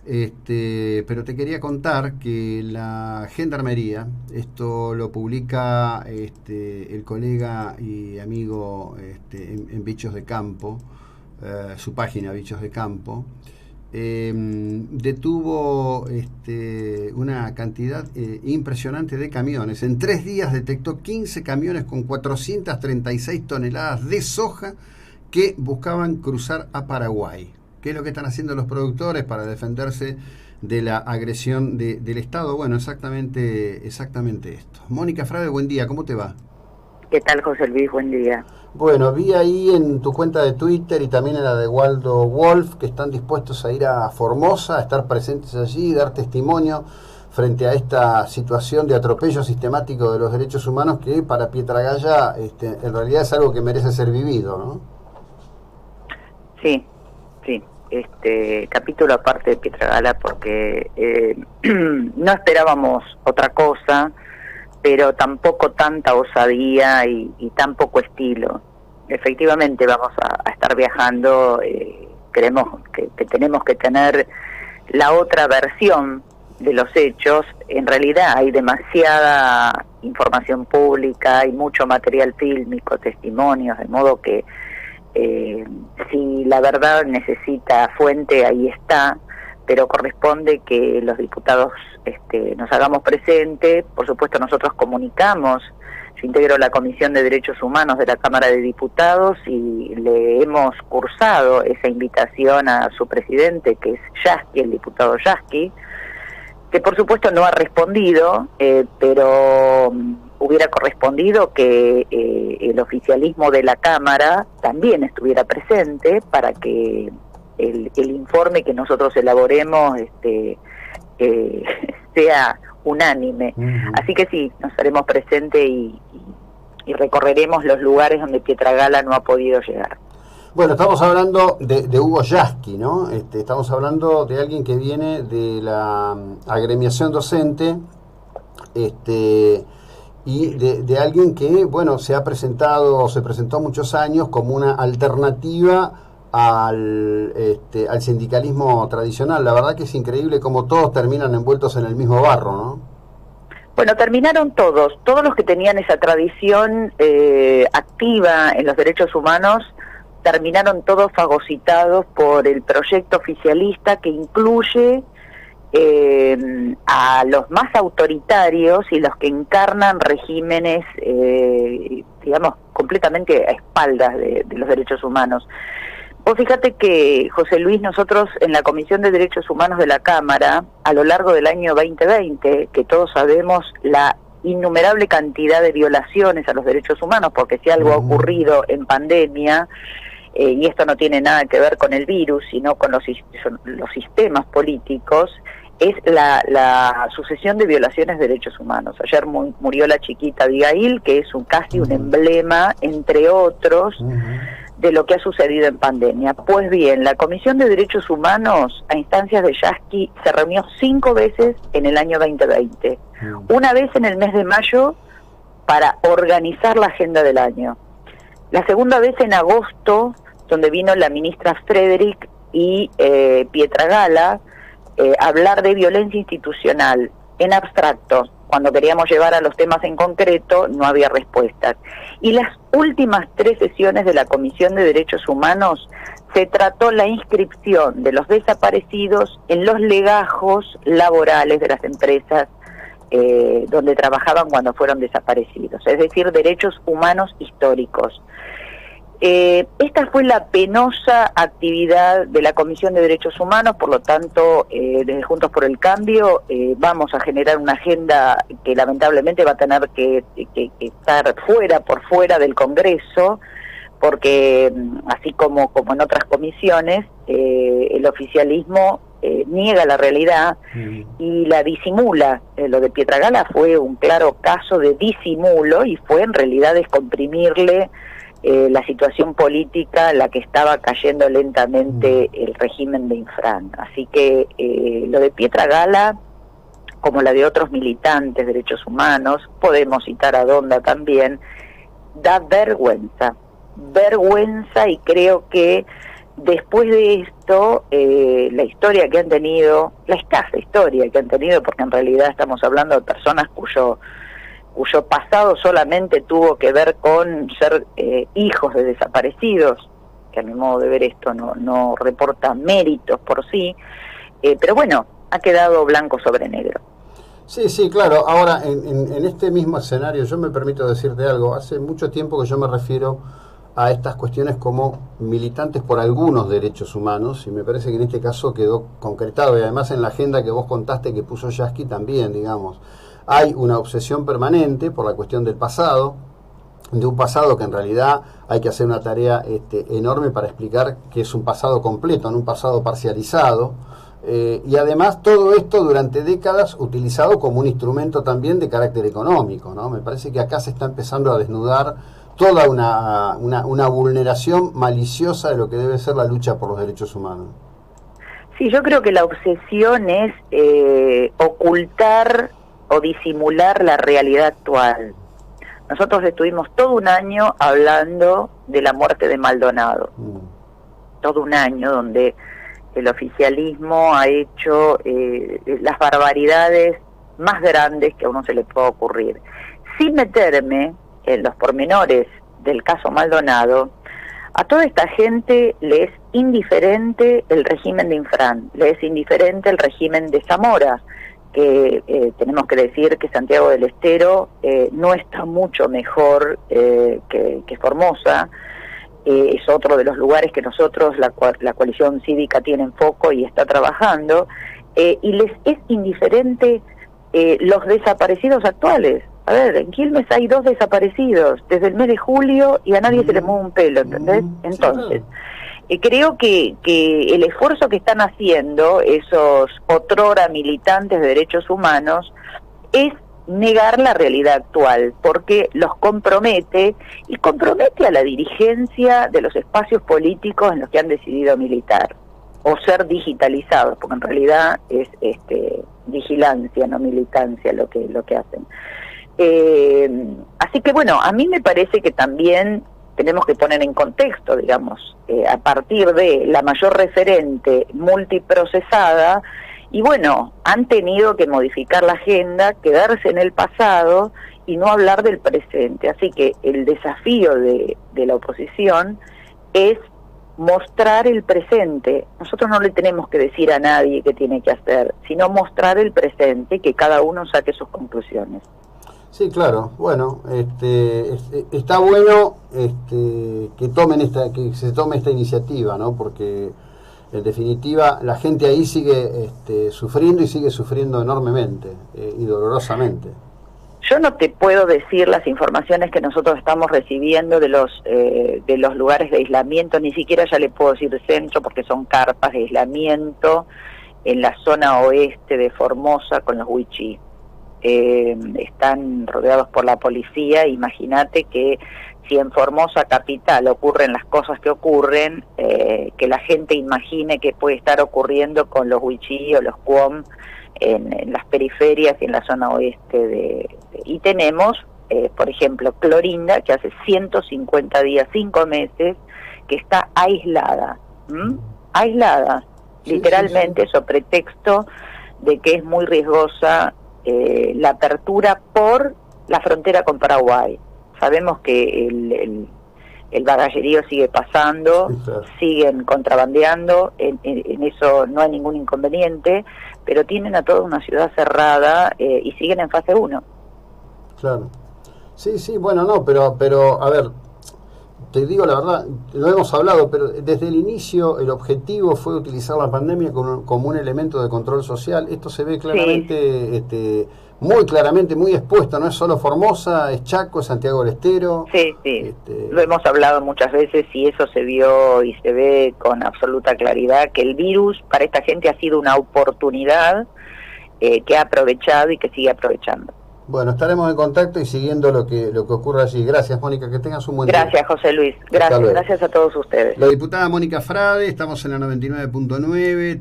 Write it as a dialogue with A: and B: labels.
A: Pero te quería contar que la Gendarmería, esto lo publica el colega y amigo en Bichos de Campo, su página Bichos de Campo, detuvo una cantidad impresionante de camiones. En 3 días detectó 15 camiones con 436 toneladas de soja que buscaban cruzar a Paraguay. ¿Qué es lo que están haciendo los productores para defenderse de la agresión del Estado? Bueno, exactamente esto. Mónica Frade, buen día, ¿cómo te va?
B: ¿Qué tal, José Luis? Buen día.
A: Bueno, vi ahí en tu cuenta de Twitter y también en la de Waldo Wolf que están dispuestos a ir a Formosa, a estar presentes allí y dar testimonio frente a esta situación de atropello sistemático de los derechos humanos que para Pietragalla en realidad es algo que merece ser vivido, ¿no?
B: Sí. Capítulo aparte de Pietragala porque no esperábamos otra cosa, pero tampoco tanta osadía y tan poco estilo. Efectivamente vamos a estar viajando, creemos que tenemos que tener la otra versión de los hechos. En realidad hay demasiada información pública, hay mucho material fílmico, testimonios, de modo que si la verdad necesita fuente, ahí está, pero corresponde que los diputados nos hagamos presente. Por supuesto, nosotros comunicamos. Yo integro la Comisión de Derechos Humanos de la Cámara de Diputados y le hemos cursado esa invitación a su presidente, que es Yasky, el diputado Yasky, que por supuesto no ha respondido, pero hubiera correspondido que el oficialismo de la Cámara también estuviera presente para que el informe que nosotros elaboremos sea unánime.
A: Uh-huh.
B: Así que sí, nos haremos presente y recorreremos los lugares donde Pietragala no ha podido llegar.
A: Bueno, estamos hablando de Hugo Yasky, ¿no? Estamos hablando de alguien que viene de la agremiación docente, y de alguien que, bueno, se presentó muchos años como una alternativa al sindicalismo tradicional. La verdad que es increíble cómo todos terminan envueltos en el mismo barro, ¿no?
B: Bueno, terminaron todos los que tenían esa tradición activa en los derechos humanos, terminaron todos fagocitados por el proyecto oficialista que incluye a los más autoritarios y los que encarnan regímenes, digamos, completamente a espaldas de los derechos humanos. Vos fíjate que, José Luis, nosotros en la Comisión de Derechos Humanos de la Cámara, a lo largo del año 2020, que todos sabemos la innumerable cantidad de violaciones a los derechos humanos, porque si algo ha ocurrido en pandemia, y esto no tiene nada que ver con el virus, sino con los sistemas políticos, es la sucesión de violaciones de derechos humanos. Ayer murió la chiquita Abigail, que es casi un emblema, entre otros, de lo que ha sucedido en pandemia. Pues bien, la Comisión de Derechos Humanos, a instancias de Yasky, se reunió 5 veces en el año 2020. Una vez en el mes de mayo para organizar la agenda del año. La segunda vez en agosto, donde vino la ministra Frederick y Pietragala, hablar de violencia institucional en abstracto. Cuando queríamos llevar a los temas en concreto, no había respuestas. Y las últimas 3 sesiones de la Comisión de Derechos Humanos se trató la inscripción de los desaparecidos en los legajos laborales de las empresas donde trabajaban cuando fueron desaparecidos, es decir, derechos humanos históricos. Esta fue la penosa actividad de la Comisión de Derechos Humanos. Por lo tanto, desde Juntos por el Cambio vamos a generar una agenda que lamentablemente va a tener que estar por fuera del Congreso, porque así como en otras comisiones, el oficialismo niega la realidad y la disimula. Lo de Pietragala fue un claro caso de disimulo y fue en realidad descomprimirle la situación política en la que estaba cayendo lentamente el régimen de Infran. Así que lo de Pietragala, como la de otros militantes de derechos humanos, podemos citar a Donda también, da vergüenza, y creo que después de esto, la historia que han tenido, la escasa historia que han tenido, porque en realidad estamos hablando de personas cuyo pasado solamente tuvo que ver con ser hijos de desaparecidos, que a mi modo de ver esto no reporta méritos por sí, pero bueno, ha quedado blanco sobre negro.
A: Sí, sí, claro. Ahora, en este mismo escenario, yo me permito decirte algo. Hace mucho tiempo que yo me refiero a estas cuestiones como militantes por algunos derechos humanos, y me parece que en este caso quedó concretado, y además en la agenda que vos contaste que puso Yasky también, digamos, hay una obsesión permanente por la cuestión del pasado, de un pasado que en realidad hay que hacer una tarea enorme para explicar que es un pasado completo, no un pasado parcializado, y además todo esto durante décadas utilizado como un instrumento también de carácter económico, ¿no? Me parece que acá se está empezando a desnudar toda una vulneración maliciosa de lo que debe ser la lucha por los derechos humanos.
B: Sí, yo creo que la obsesión es ocultar o disimular la realidad actual. Nosotros estuvimos todo un año hablando de la muerte de Maldonado, todo un año donde el oficialismo ha hecho las barbaridades más grandes que a uno se le pueda ocurrir. Sin meterme en los pormenores del caso Maldonado, a toda esta gente le es indiferente el régimen de Infran, le es indiferente el régimen de Zamora, que tenemos que decir que Santiago del Estero no está mucho mejor que Formosa. Es otro de los lugares que nosotros, la coalición cívica, tiene en foco y está trabajando, y les es indiferente los desaparecidos actuales. A ver, en Quilmes hay 2 desaparecidos desde el mes de julio y a nadie se le mueve un pelo, ¿entendés? Entonces, creo que el esfuerzo que están haciendo esos otrora militantes de derechos humanos es negar la realidad actual, porque los compromete y compromete a la dirigencia de los espacios políticos en los que han decidido militar o ser digitalizados, porque en realidad es vigilancia, no militancia lo que hacen. Así que bueno, a mí me parece que también tenemos que poner en contexto, digamos, a partir de la mayor referente multiprocesada, y bueno, han tenido que modificar la agenda, quedarse en el pasado y no hablar del presente. Así que el desafío de la oposición es mostrar el presente. Nosotros no le tenemos que decir a nadie qué tiene que hacer, sino mostrar el presente y que cada uno saque sus conclusiones.
A: Sí, claro. Bueno, está bueno que se tome esta iniciativa, ¿no? Porque en definitiva la gente ahí sigue sufriendo y sigue sufriendo enormemente y dolorosamente.
B: Yo no te puedo decir las informaciones que nosotros estamos recibiendo de los lugares de aislamiento, ni siquiera ya le puedo decir centro, porque son carpas de aislamiento en la zona oeste de Formosa con los wichí. Están rodeados por la policía. Imagínate que si en Formosa capital ocurren las cosas que ocurren, que la gente imagine que puede estar ocurriendo con los wichí o los cuom en las periferias y en la zona oeste y tenemos, por ejemplo, Clorinda, que hace 150 días, 5 meses, que está aislada, aislada, sí, literalmente, sí. Sobre pretexto de que es muy riesgosa la apertura por la frontera con Paraguay. Sabemos que el bagallerío sigue pasando, sí, claro. Siguen contrabandeando, en eso no hay ningún inconveniente, pero tienen a toda una ciudad cerrada y siguen en fase 1.
A: Claro. Sí, sí, bueno, no, pero a ver, te digo la verdad, lo hemos hablado, pero desde el inicio el objetivo fue utilizar la pandemia como un elemento de control social. Esto se ve claramente, sí. Muy claramente, muy expuesto, no es solo Formosa, es Chaco, es Santiago del Estero.
B: Sí, sí, lo hemos hablado muchas veces y eso se vio y se ve con absoluta claridad, que el virus para esta gente ha sido una oportunidad que ha aprovechado y que sigue aprovechando.
A: Bueno, estaremos en contacto y siguiendo lo que ocurre allí. Gracias, Mónica, que tengas un buen día.
B: Gracias, José Luis. Gracias a todos ustedes.
A: La diputada Mónica Frade, estamos en la 99.9.